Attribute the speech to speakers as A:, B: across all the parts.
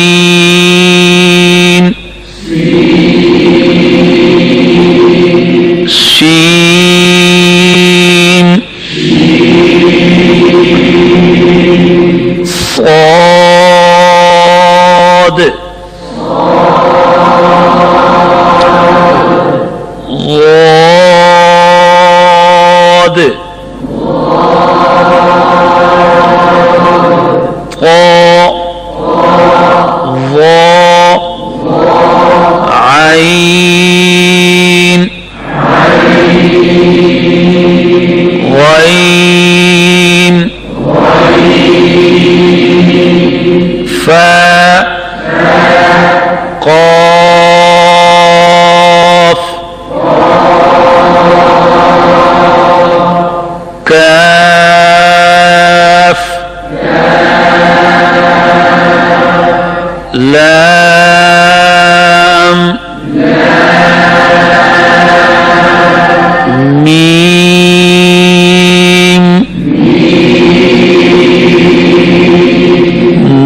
A: سین شین صاد ضاد طا ظا عين غين فاء قاف كاف لام ميم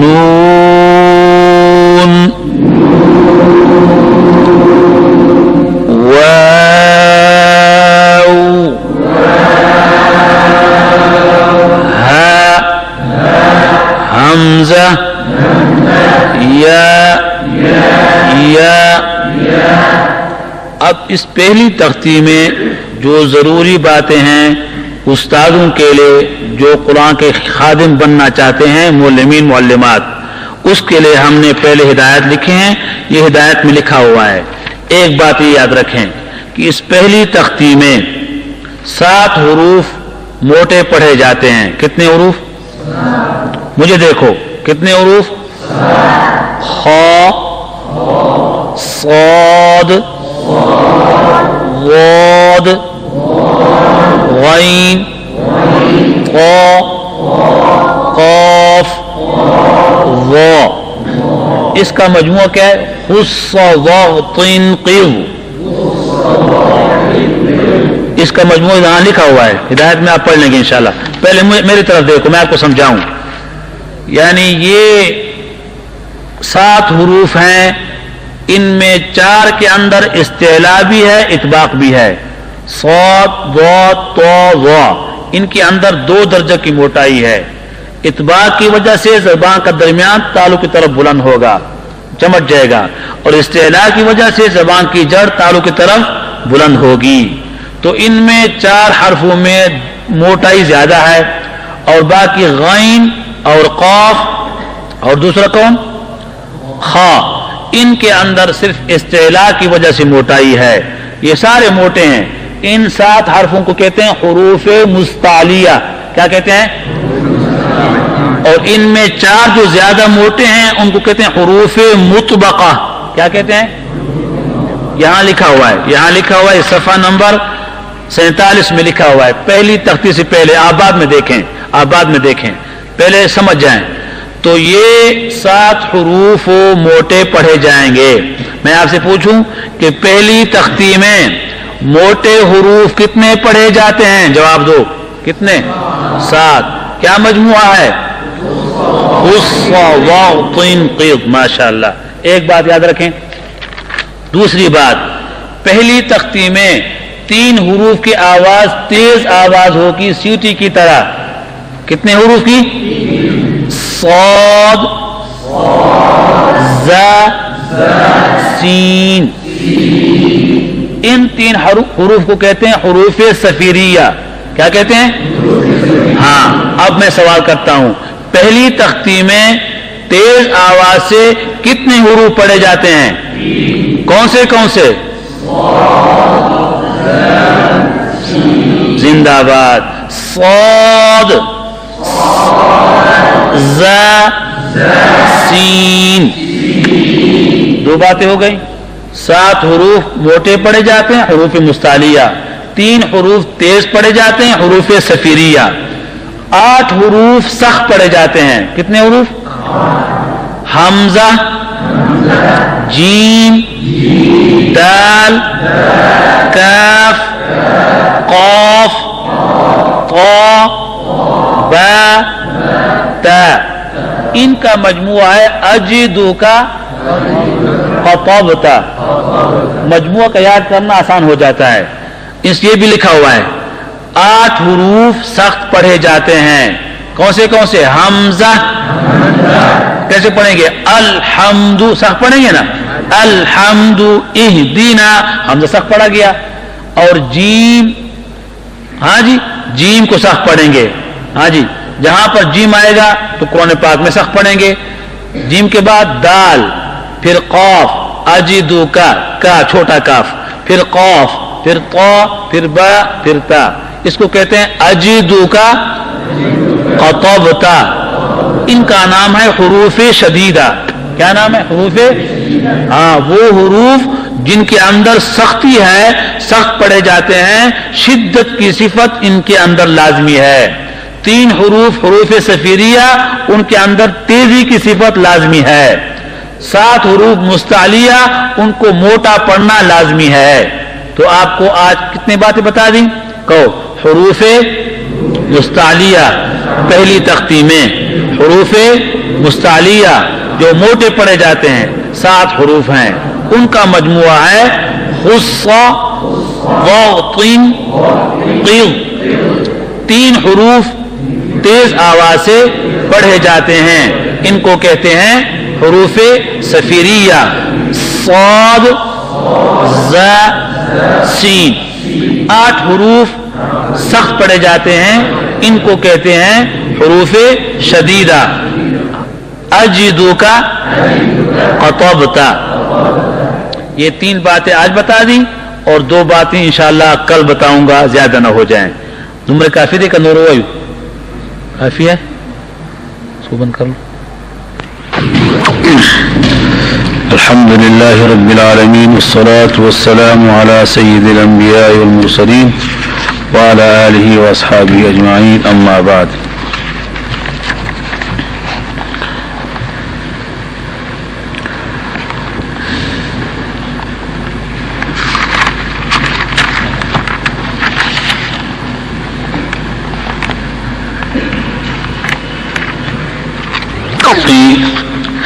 A: نون واو ہاء حمزہ یا اب اس پہلی تختی میں جو ضروری باتیں ہیں استادوں کے لیے جو قرآن کے خادم بننا چاہتے ہیں، معلمین معلمات، اس کے لیے ہم نے پہلے ہدایت لکھے ہیں. یہ ہدایت میں لکھا ہوا ہے. ایک بات یہ یاد رکھیں کہ اس پہلی تختی میں 7 حروف موٹے پڑھے جاتے ہیں. کتنے حروف؟ مجھے دیکھو کتنے حروف؟ خا، صاد، ضاد، غین، طا، قاف، ظا. اس کا مجموعہ کیا ہے؟ اس کا مجموعہ یہاں لکھا ہوا ہے. ہدایت میں آپ پڑھ لیں گے انشاءاللہ. پہلے میری طرف دیکھو، میں آپ کو سمجھاؤں. یعنی یہ 7 حروف ہیں، ان میں 4 کے اندر استعلاء بھی ہے، اطباق بھی ہے. صاد، ضاد، طا، ظا، ان کے اندر 2 درجہ کی موٹائی ہے. اطباق کی وجہ سے زبان کا درمیان تالو کی طرف بلند ہوگا، چمٹ جائے گا، اور استعلاء کی وجہ سے زبان کی جڑ تالو کی طرف بلند ہوگی. تو ان میں 4 حرفوں میں موٹائی زیادہ ہے، اور باقی غین اور قاف اور دوسرا کون؟ خا. ان کے اندر صرف استعلاء کی وجہ سے موٹائی ہے. یہ سارے موٹے ہیں. ان 7 حرفوں کو کہتے ہیں حروف مستعلیہ. کیا کہتے ہیں؟ اور ان میں 4 جو زیادہ موٹے ہیں ان کو کہتے ہیں حروف مطبقہ. کیا کہتے ہیں؟ یہاں لکھا ہوا ہے، یہاں لکھا ہوا ہے، صفحہ نمبر 47 میں لکھا ہوا ہے. پہلی تختی سے پہلے آپ بعد میں دیکھیں، آپ بعد میں دیکھیں، پہلے سمجھ جائیں. تو یہ 7 حروف موٹے پڑھے جائیں گے. میں آپ سے پوچھوں کہ پہلی تختی میں موٹے حروف کتنے پڑھے جاتے ہیں؟ جواب دو. کتنے؟ 7. کیا مجموعہ ہے؟ ماشاء اللہ. ایک بات یاد رکھیں. دوسری بات، پہلی تختی میں 3 حروف کی آواز تیز آواز ہوگی، سیٹی کی طرح. کتنے حروف کی؟ صاد، زا، سین. ان 3 حروف کو کہتے ہیں حروف صفیریہ. کیا کہتے ہیں؟ ہاں. اب میں سوال کرتا ہوں، پہلی تختی میں تیز آواز سے کتنے حروف پڑھے جاتے ہیں؟ کون سے کون سے؟ زندہ باد. صاد، زا، سین. 2 باتیں ہو گئی. 7 حروف موٹے پڑھے جاتے ہیں، حروف مستعلیہ. 3 حروف تیز پڑھے جاتے ہیں، حروف صفیریہ. 8 حروف سخت پڑھے جاتے ہیں. کتنے حروف؟ حمزہ، جیم، دال، کاف، قاف، طا، با، تا. ان کا مجموعہ ہے اجدو کا قطبتا. مجموعہ کا یاد کرنا آسان ہو جاتا ہے. اس یہ بھی لکھا ہوا ہے 8 حروف سخت پڑھے جاتے ہیں. کون سے؟ حمزہ. کیسے پڑھیں گے؟ الحمد سخت پڑھیں گے نا. الحمد اہدینا حمزہ سخت پڑھا گیا. اور جیم، ہاں جی جیم کو سخت پڑھیں گے. ہاں جی جہاں پر جیم آئے گا تو قرآن پاک میں سخت پڑھیں گے. جیم کے بعد دال، پھر قاف، اجدو کا چھوٹا کاف، پھر قاف، پھر طا، پھر با، پھر تا. اس کو کہتے ہیں اجدو کا قطبتا. ان کا نام ہے حروف شدیدہ. کیا نام ہے؟ حروف. ہاں وہ حروف جن کے اندر سختی ہے، سخت پڑھے جاتے ہیں. شدت کی صفت ان کے اندر لازمی ہے. 3 حروف حروف صفیریہ ان کے اندر تیزی کی صفت لازمی ہے. 7 حروف مستعلیہ ان کو موٹا پڑھنا لازمی ہے. تو آپ کو آج کتنے باتیں بتا دیں؟ کہو. حروف مستعلیہ پہلی تختی میں، حروف مستعلیہ جو موٹے پڑھے جاتے ہیں 7 حروف ہیں. ان کا مجموعہ ہے خص غطن قض. 3 حروف تیز آواز سے پڑھے جاتے ہیں. ان کو کہتے ہیں حروف صفیریہ. صاد ز سین. 8 حروف سخت پڑھے جاتے ہیں. ان کو کہتے ہیں حروف شدیدہ. اجدو کا قطبتا. یہ 3 باتیں آج بتا دی اور 2 باتیں انشاءاللہ کل بتاؤں گا، زیادہ نہ ہو جائیں. زمرے کافی دے کا نور ہوئی کافی ہے. اس کو بند کر لو. الحمد للہ رب العالمین والصلاة والسلام على سید الانبیاء والمرسلین وعلى آلہ واصحابہ اجمعین. اما بعد.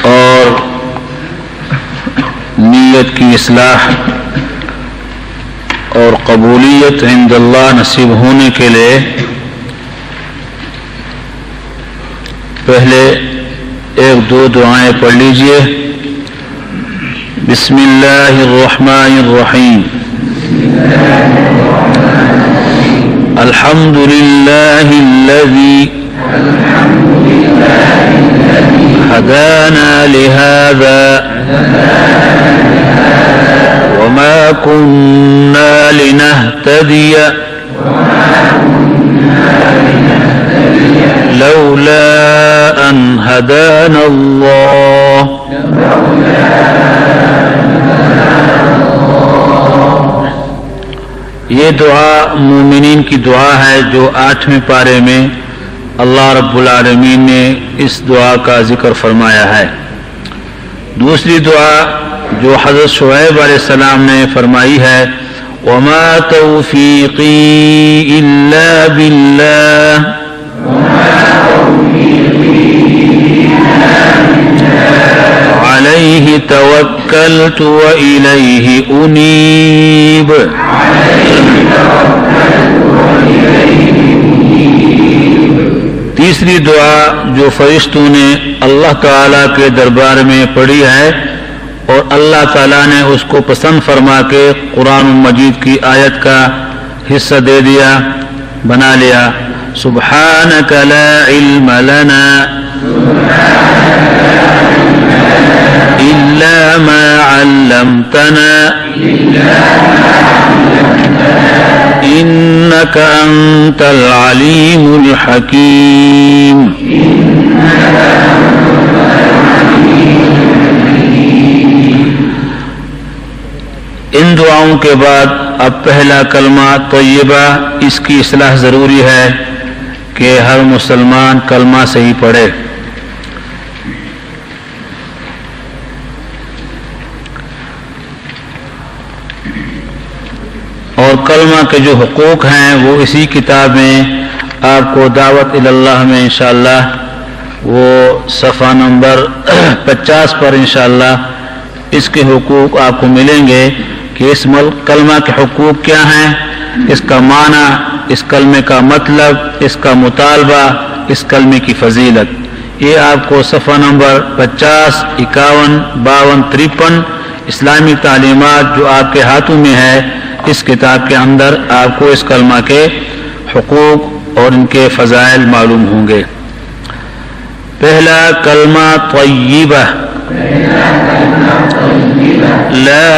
A: اور نیت کی اصلاح اور قبولیت عند اللہ نصیب ہونے کے لیے پہلے 1-2 دعائیں پڑھ لیجئے. بسم اللہ الرحمن الرحیم. الحمد للہ الذی هدانا لهذا وما كنا لنهتدي لولا أن هدانا الله. یہ دعا مومنین کی دعا ہے جو 8ویں پارے میں اللہ رب العالمین نے اس دعا کا ذکر فرمایا ہے. دوسری دعا جو حضرت شعیب علیہ السلام نے فرمائی ہے وما توفیقی الا باللہ علیہ توکلت والیہ انیب. تیسری دعا جو فرشتوں نے اللہ تعالیٰ کے دربار میں پڑھی ہے اور اللہ تعالیٰ نے اس کو پسند فرما کے قرآن مجید کی آیت کا حصہ دے دیا، بنا لیا. سبحانک لا علم لنا الا ما علمتنا انك انت العليم الحكيم. ان دعاؤں کے بعد اب پہلا کلمہ طیبہ، اس کی اصلاح ضروری ہے کہ ہر مسلمان کلمہ صحیح پڑھے. اور کلمہ کے جو حقوق ہیں وہ اسی کتاب میں آپ کو دعوت اللہ میں انشاءاللہ وہ صفحہ نمبر 50 پر انشاءاللہ اس کے حقوق آپ کو ملیں گے کہ اس کلمہ کے حقوق کیا ہیں، اس کا معنی، اس کلمے کا مطلب، اس کا مطالبہ، اس کلمے کی فضیلت. یہ آپ کو صفحہ نمبر 50، 51، 52، 53 اسلامی تعلیمات جو آپ کے ہاتھوں میں ہے، اس کتاب کے اندر آپ کو اس کلمہ کے حقوق اور ان کے فضائل معلوم ہوں گے. پہلا کلمہ طیبہ، لا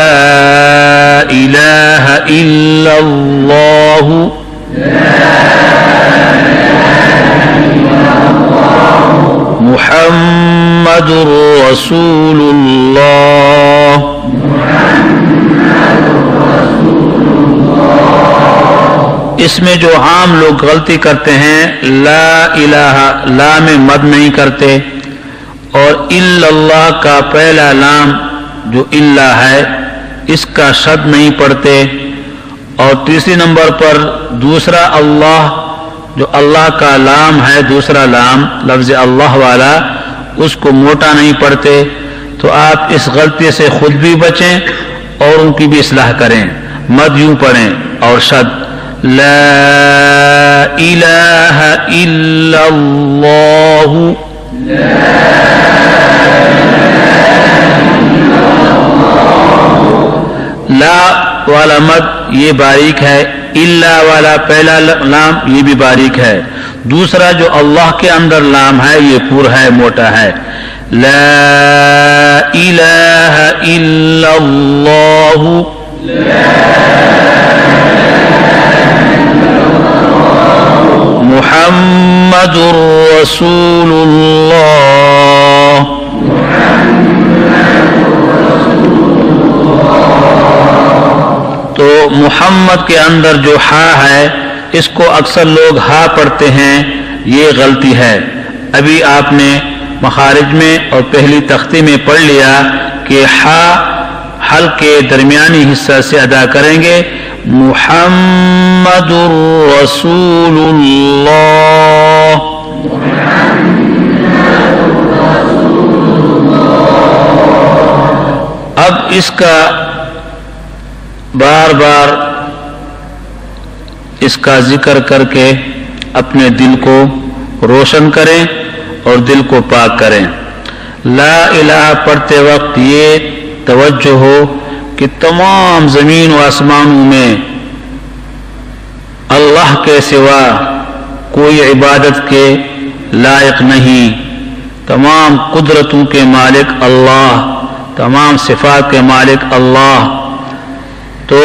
A: الہ الا اللہ، محمد رسول اللہ. اس میں جو عام لوگ غلطی کرتے ہیں، لا الہ، لا میں مد نہیں کرتے، اور الا اللہ کا پہلا لام جو الا ہے اس کا شد نہیں پڑھتے، اور تیسری نمبر پر دوسرا اللہ جو اللہ کا لام ہے، دوسرا لام لفظ اللہ والا، اس کو موٹا نہیں پڑھتے. تو آپ اس غلطی سے خود بھی بچیں اور ان کی بھی اصلاح کریں. مد یوں پڑھیں اور شد، لا الہ الا اللہ، لا والا مد یہ باریک ہے، الا والا پہلا لام یہ بھی باریک ہے، دوسرا جو اللہ کے اندر لام ہے یہ پورا ہے، موٹا ہے. لا الہ الا اللہ، محمد رسول اللہ. تو محمد کے اندر جو ہا ہے اس کو اکثر لوگ ہا پڑھتے ہیں، یہ غلطی ہے. ابھی آپ نے مخارج میں اور پہلی تختی میں پڑھ لیا کہ ہا حلق کے درمیانی حصہ سے ادا کریں گے، محمد رسول اللہ. اب اس کا بار بار اس کا ذکر کر کے اپنے دل کو روشن کریں اور دل کو پاک کریں. لا الہ پڑھتے وقت یہ توجہ ہو کہ تمام زمین و آسمانوں میں اللہ کے سوا کوئی عبادت کے لائق نہیں، تمام قدرتوں کے مالک اللہ، تمام صفات کے مالک اللہ. تو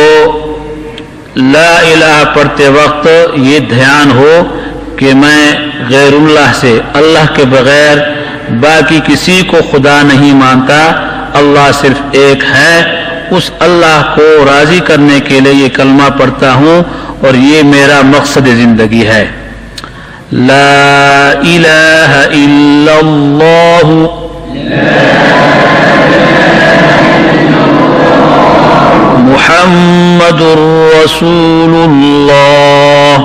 A: لا الہ پڑھتے وقت یہ دھیان ہو کہ میں غیر اللہ سے، اللہ کے بغیر باقی کسی کو خدا نہیں مانتا، اللہ صرف ایک ہے. اس اللہ کو راضی کرنے کے لیے یہ کلمہ پڑھتا ہوں اور یہ میرا مقصد زندگی ہے. لا الہ الا اللہ، محمد رسول اللہ.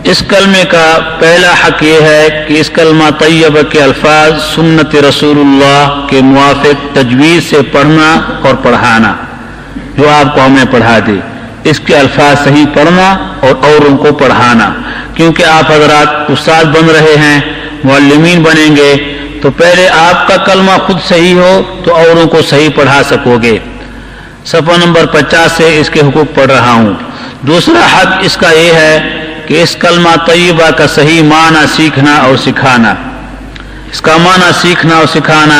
A: اس کلمے کا پہلا حق یہ ہے کہ اس کلمہ طیبہ کے الفاظ سنت رسول اللہ کے موافق تجوید سے پڑھنا اور پڑھانا، جو آپ کو ہمیں پڑھا دی، اس کے الفاظ صحیح پڑھنا اور اوروں کو پڑھانا. کیونکہ آپ حضرات استاد بن رہے ہیں، معلمین بنیں گے، تو پہلے آپ کا کلمہ خود صحیح ہو تو اوروں کو صحیح پڑھا سکو گے. صفحہ نمبر 50 سے اس کے حقوق پڑھ رہا ہوں. دوسرا حق اس کا یہ ہے کہ اس کلمہ طیبہ کا صحیح معنی سیکھنا اور سکھانا. اس کا معنی سیکھنا اور سکھانا،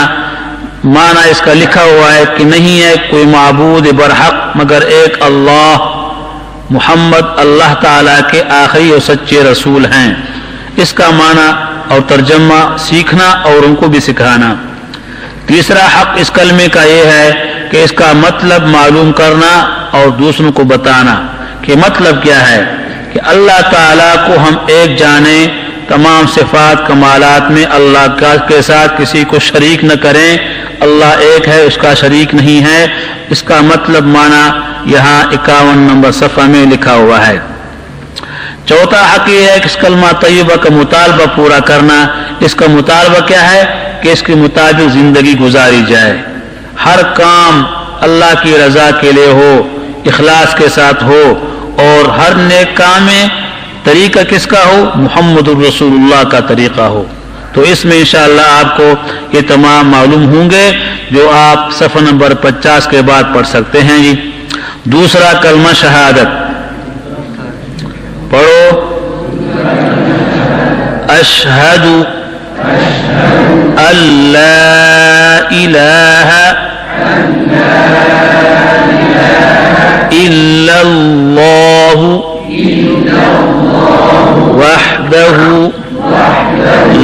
A: معنی اس کا لکھا ہوا ہے کہ نہیں ہے کوئی معبود برحق مگر ایک اللہ، محمد اللہ تعالیٰ کے آخری اور سچے رسول ہیں. اس کا معنی اور ترجمہ سیکھنا اور ان کو بھی سکھانا. تیسرا حق اس کلمے کا یہ ہے کہ اس کا مطلب معلوم کرنا اور دوسروں کو بتانا کہ مطلب کیا ہے، کہ اللہ تعالیٰ کو ہم ایک جانیں، تمام صفات کمالات میں اللہ کے ساتھ کسی کو شریک نہ کریں. اللہ ایک ہے، اس کا شریک نہیں ہے. اس کا مطلب معنی یہاں 51 نمبر صفحہ میں لکھا ہوا ہے. چوتھا حق یہ ہے کہ اس کلمہ طیبہ کا مطالبہ پورا کرنا. اس کا مطالبہ کیا ہے کہ اس کے مطابق زندگی گزاری جائے, ہر کام اللہ کی رضا کے لیے ہو, اخلاص کے ساتھ ہو, اور ہر نیک کام میں طریقہ کس کا ہو؟ محمد الرسول اللہ کا طریقہ ہو. تو اس میں انشاءاللہ آپ کو یہ تمام معلوم ہوں گے جو آپ صفحہ نمبر 50 کے بعد پڑھ سکتے ہیں. جی دوسرا کلمہ شہادت پڑھو. اشہد ان لا الہ الا اللہ وحدہ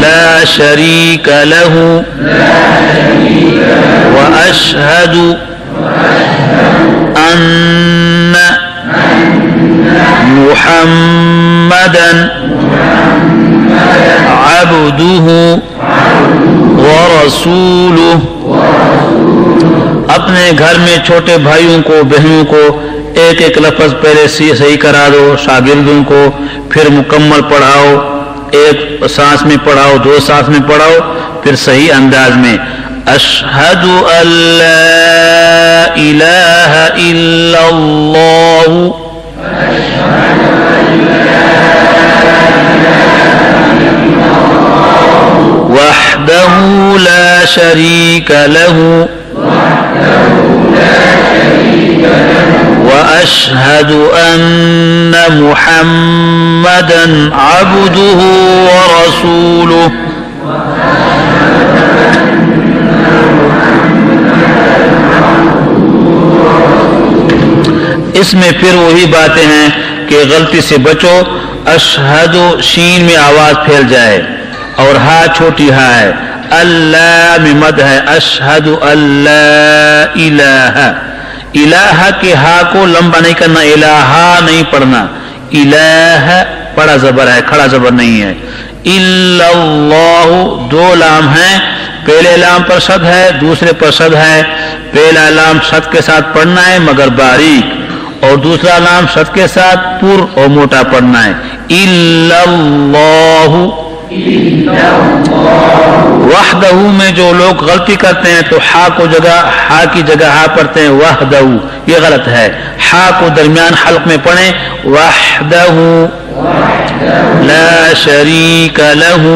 A: لا شریک لہ واشہد ان محمدا عبدہ ورسولہ. اپنے گھر میں چھوٹے بھائیوں کو بہنوں کو ایک ایک لفظ پہلے صحیح کرا دو, شاگردوں کو پھر مکمل پڑھاؤ, ایک سانس میں پڑھاؤ, دو سانس میں پڑھاؤ, پھر صحیح انداز میں. اشہد ان لا الہ الا اللہ وحدہ لا شریک لہ واشہد ان محمدا عبدہ ورسولہ. اس میں پھر وہی باتیں ہیں کہ غلطی سے بچو. اشہد شین میں آواز پھیل جائے اور ہا چھوٹی ہا ہے, اللہ میں مد ہے. اشہد اللہ الہ, الہ کے ہا کو لمبا نہیں کرنا, الہا نہیں پڑھنا, الہ بڑا زبر ہے, کھڑا زبر نہیں ہے. الا اللہ دو لام ہیں, پہلے لام پر شد ہے, دوسرے پر شد ہے. پہلا لام شد کے ساتھ پڑھنا ہے مگر باریک, اور دوسرا لام شد کے ساتھ پر اور موٹا پڑھنا ہے. الا اللہ. وحدہ میں جو لوگ غلطی کرتے ہیں تو ہا کو جگہ ہا کی جگہ ہا پڑھتے ہیں وحدہ, یہ غلط ہے. ہا کو درمیان حلق میں پڑھیں وحدہ لا شریک لہ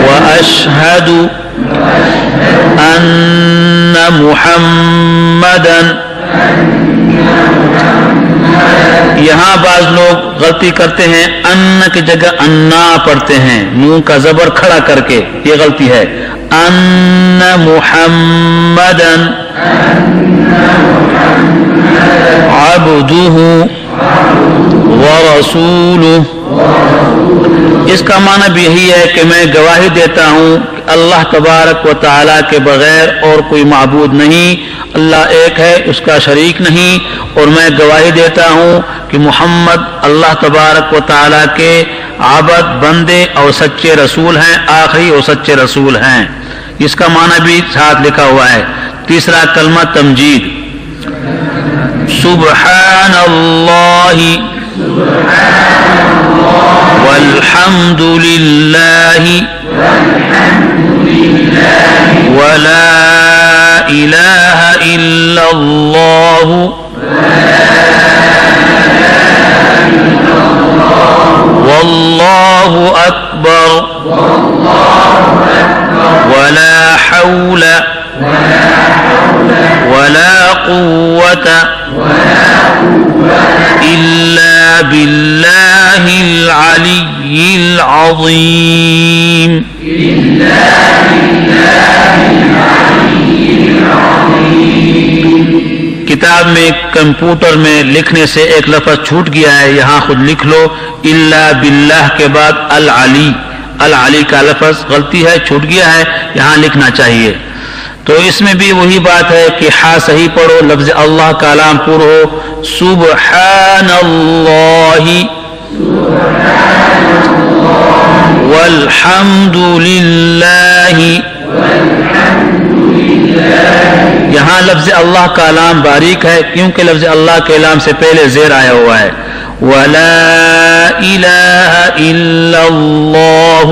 A: واشہد ان محمدا. یہاں بعض لوگ غلطی کرتے ہیں, ان کی جگہ انا پڑھتے ہیں, نون کا زبر کھڑا کر کے, یہ غلطی ہے. ان محمدا عبدہ ورسولہ. اس کا معنی بھی یہی ہے کہ میں گواہی دیتا ہوں کہ اللہ تبارک و تعالیٰ کے بغیر اور کوئی معبود نہیں, اللہ ایک ہے, اس کا شریک نہیں. اور میں گواہی دیتا ہوں کہ محمد اللہ تبارک و تعالیٰ کے عبد بندے اور سچے رسول ہیں, آخری اور سچے رسول ہیں. اس کا معنی بھی ساتھ لکھا ہوا ہے. تیسرا کلمہ تمجید. سبحان اللہ والحمد للہ ولا الہ الا اللہ واللہ اکبر ولا حول ولا قوة إلا بالله العلي العظيم. کتاب میں کمپیوٹر میں لکھنے سے ایک لفظ چھوٹ گیا ہے, یہاں خود لکھ لو الا باللہ کے بعد العلی. العلی کا لفظ غلطی ہے, چھوٹ گیا ہے, یہاں لکھنا چاہیے. تو اس میں بھی وہی بات ہے کہ ہا صحیح پڑھو, لفظ اللہ کا لام پر ہو. سبحان اللہ والحمد للہ. یہاں لفظ اللہ کا لام باریک ہے کیونکہ لفظ اللہ کے لام سے پہلے زیر آیا ہوا ہے. ولا الہ الا اللہ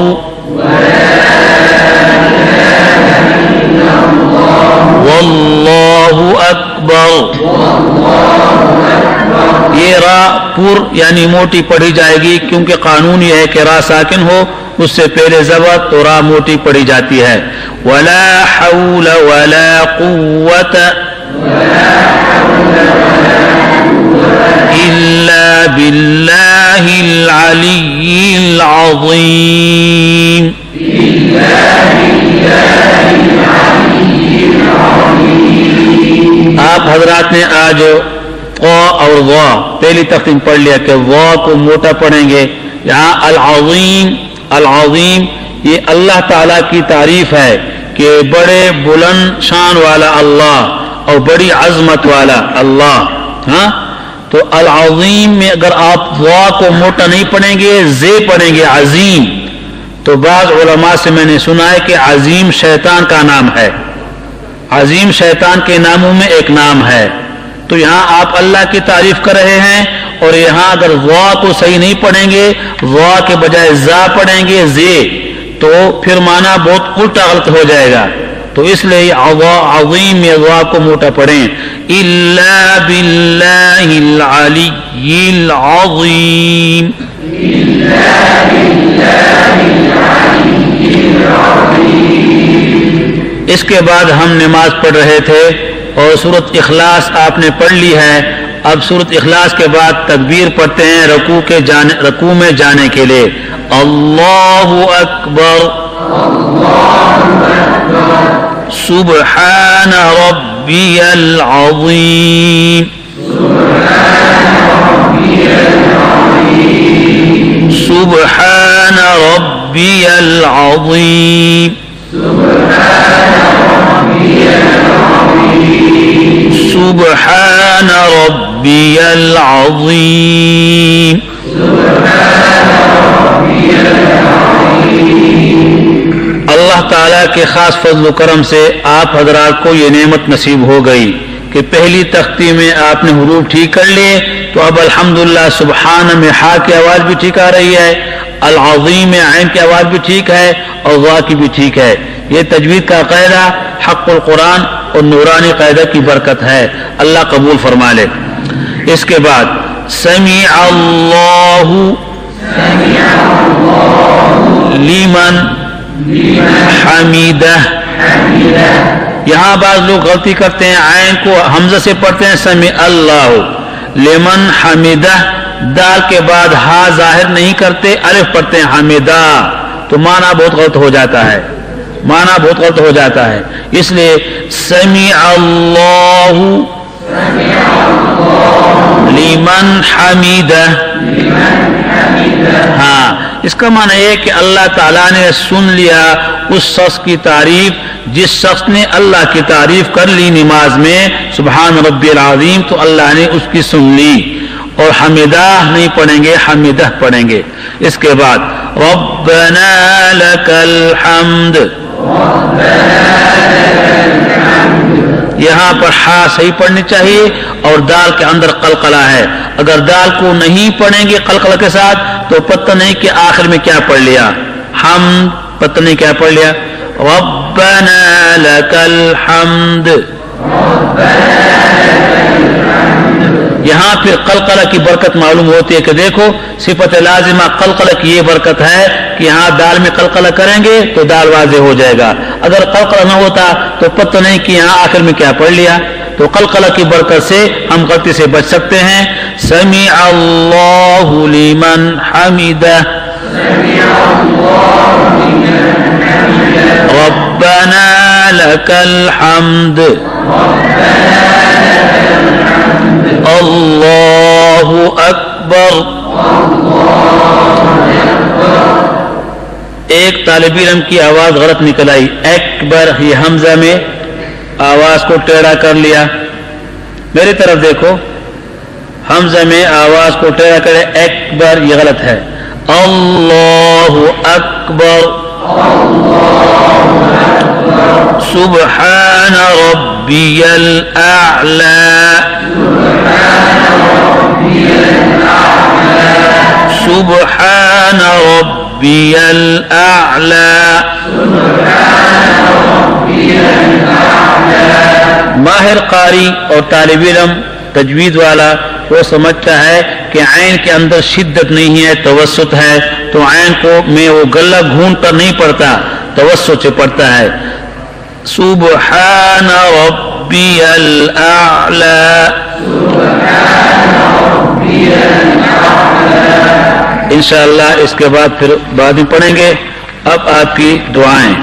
A: واللہ اکبر. یہ را پر یعنی موٹی پڑھی جائے گی کیونکہ قانون یہ ہے کہ را ساکن ہو اس سے پہلے زبر تو را موٹی پڑھی جاتی ہے. ولا حول ولا قوة الا باللہ العلی العظیم. آپ حضرات نے آج قا اور وا پہلی تقسیم پڑھ لیا کہ وا کو موٹا پڑھیں گے. یہاں العظیم العظیم یہ اللہ تعالیٰ کی تعریف ہے کہ بڑے بلند شان والا اللہ اور بڑی عظمت والا اللہ. ہاں تو العظیم میں اگر آپ وا کو موٹا نہیں پڑھیں گے زے پڑھیں گے عظیم تو بعض علماء سے میں نے سنا ہے کہ عظیم شیطان کا نام ہے. عظیم شیطان کے ناموں میں ایک نام ہے. تو یہاں آپ اللہ کی تعریف کر رہے ہیں اور یہاں اگر وا کو صحیح نہیں پڑھیں گے وا کے بجائے زا پڑھیں گے زے تو پھر معنی بہت الٹا غلط ہو جائے گا. تو اس لیے عظیم میں وا کو موٹا پڑھیں. الا باللہ العلی العظیم. اس کے بعد ہم نماز پڑھ رہے تھے اور سورۃ اخلاص آپ نے پڑھ لی ہے. اب سورۃ اخلاص کے بعد تکبیر پڑھتے ہیں رکوع میں جانے کے لیے. اللہ اکبر سبحان ربی العظیم. سبحان ربی العظیم. سبحان ربی العظیم. اللہ تعالیٰ کے خاص فضل و کرم سے آپ حضرات کو یہ نعمت نصیب ہو گئی کہ پہلی تختی میں آپ نے حروف ٹھیک کر لیے تو اب الحمدللہ سبحان میں ہا کی آواز بھی ٹھیک آ رہی ہے, العظیم میں عین کی آواز بھی ٹھیک ہے اور وا کی بھی ٹھیک ہے. یہ تجوید کا قاعدہ حق القرآن اور نورانی قاعدہ کی برکت ہے. اللہ قبول فرما لے. اس کے بعد سمیع اللہ لمن حمیدہ. یہاں بعض لوگ غلطی کرتے ہیں عین کو حمزہ سے پڑھتے ہیں سمیع اللہ لمن حمیدہ دال کے بعد ہا ظاہر نہیں کرتے الف پڑھتے ہیں حمیدہ تو معنی بہت غلط ہو جاتا ہے. معنی بہت غلط ہو جاتا ہے. اس لیے سمیع اللہ لمن حمیدہ. ہاں اس کا معنی ہے کہ اللہ تعالیٰ نے سن لیا اس شخص کی تعریف جس شخص نے اللہ کی تعریف کر لی نماز میں سبحان ربی العظیم تو اللہ نے اس کی سن لی. اور حمیدہ نہیں پڑھیں گے حمیدہ پڑھیں گے. اس کے بعد ربنا لک الحمد. یہاں پر ہا صحیح پڑھنی چاہیے اور دال کے اندر قلقلہ ہے. اگر دال کو نہیں پڑھیں گے قلقلہ کے ساتھ تو پتہ نہیں کہ آخر میں کیا پڑھ لیا. حمد پتہ نہیں کیا پڑھ لیا. ربنا لک الحمد. یہاں پھر قلقلہ کی برکت معلوم ہوتی ہے کہ دیکھو صفت لازمہ قلقلہ کی یہ برکت ہے کہ یہاں دال میں قلقلہ کریں گے تو دال واضح ہو جائے گا. اگر قلقلہ نہ ہوتا تو پتہ نہیں کہ یہاں آخر میں کیا پڑھ لیا. تو قلقلہ کی برکت سے ہم غلطی سے بچ سکتے ہیں. سمیع اللہ لمن حمیدہ. ربنا لک الحمد. اللہ اکبر. ایک طالب علم کی آواز غلط نکل آئی. اکبر یہ حمزہ میں آواز کو ٹیڑھا کر لیا. میری طرف دیکھو حمزہ میں آواز کو ٹیڑھا کرے اکبر یہ غلط ہے. اللہ اکبر. سبحان ربی الاعلی. سبحان ربی الاعلی. ماہر قاری اور طالب علم تجوید والا وہ سمجھتا ہے کہ عین کے اندر شدت نہیں ہے، توسط ہے، تو عین کو میں وہ گلہ گھونٹ کر نہیں پڑھتا، توسط سے پڑھتا ہے. سبحان ربی الاعلی. انشاءاللہ اس کے بعد پھر بعد میں پڑھیں گے. اب آپ کی دعائیں.